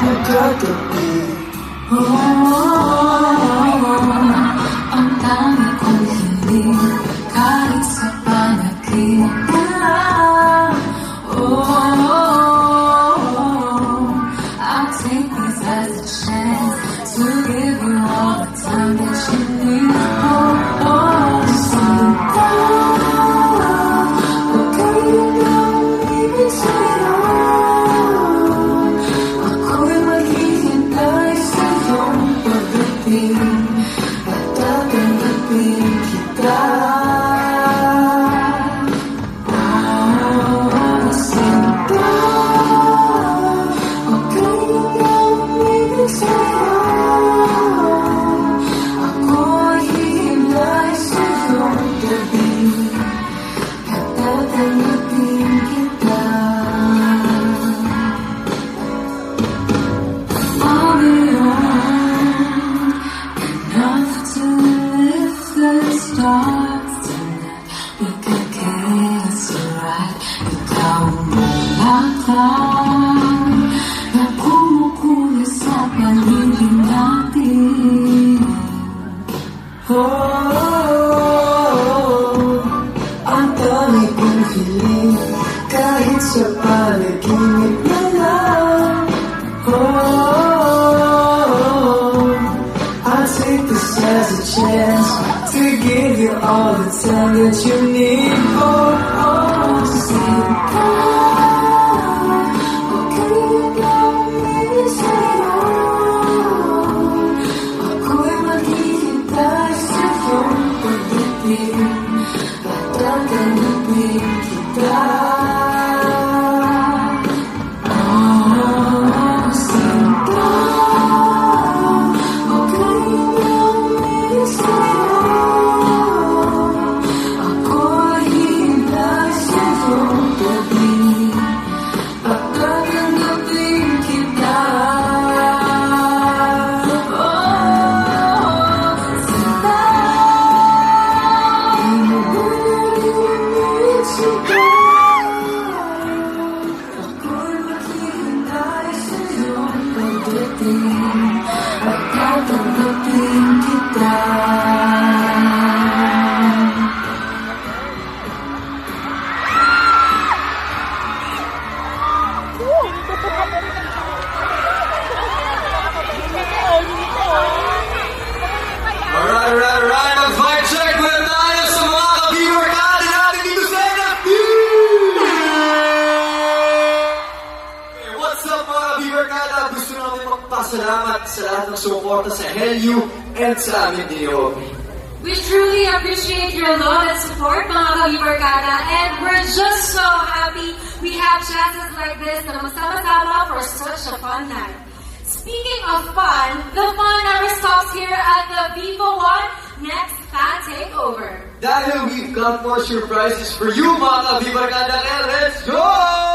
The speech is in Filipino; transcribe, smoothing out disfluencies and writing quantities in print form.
magkatabi. Ang dami kong hiling kahit sa panaginip na lang. I'll take this as a chance to give you all the time that you need. Sinta, huwag kayo lang ibig sa'yo. Ako'y maghihintay sa iyong pagdating at tatanggapin kita. Sinta, huwag kayo lang ibig sa'yo. Ako'y hihintay sa iyong gabi at tatanggapin kita. I'll be on enough to lift the stars tonight. We could get us right. Ikaw ang bulaklak na kumukulo sa paligid natin. Ang dami kong hiling kahit sa panaginip na lang. I'll take this as a chance to give you all the time that you need. Sinta, huwag kayo lang ibig sa'yo. Ako'y maghihintay sa iyong pagdating at tatanggapin kita. Sinta, huwag kayo lang ibig sa'yo. Ako'y hihintay sa iyong gabi at tatanggapin kita. Sinta, ako'y maghihintay sa iyong pagdating at tatanggapin kita. Alright, mag-vibe check muna tayo sa mga ka-viewerkada natin dito sa NFB! Hey, what's up mga ka-viewerkada? Gusto namin magpasalamat sa lahat ng suporta sa LU and sa amin din. We truly appreciate your love and support, mga ka-viewerkada, and we're just so happy we have chances like this na masama-sama for such a fun night. Speaking of fun, the fun never stops here at the Vivo One Next Fan Takeover. Dahil we've got more surprises for you mga ka-viewerkada, and let's go!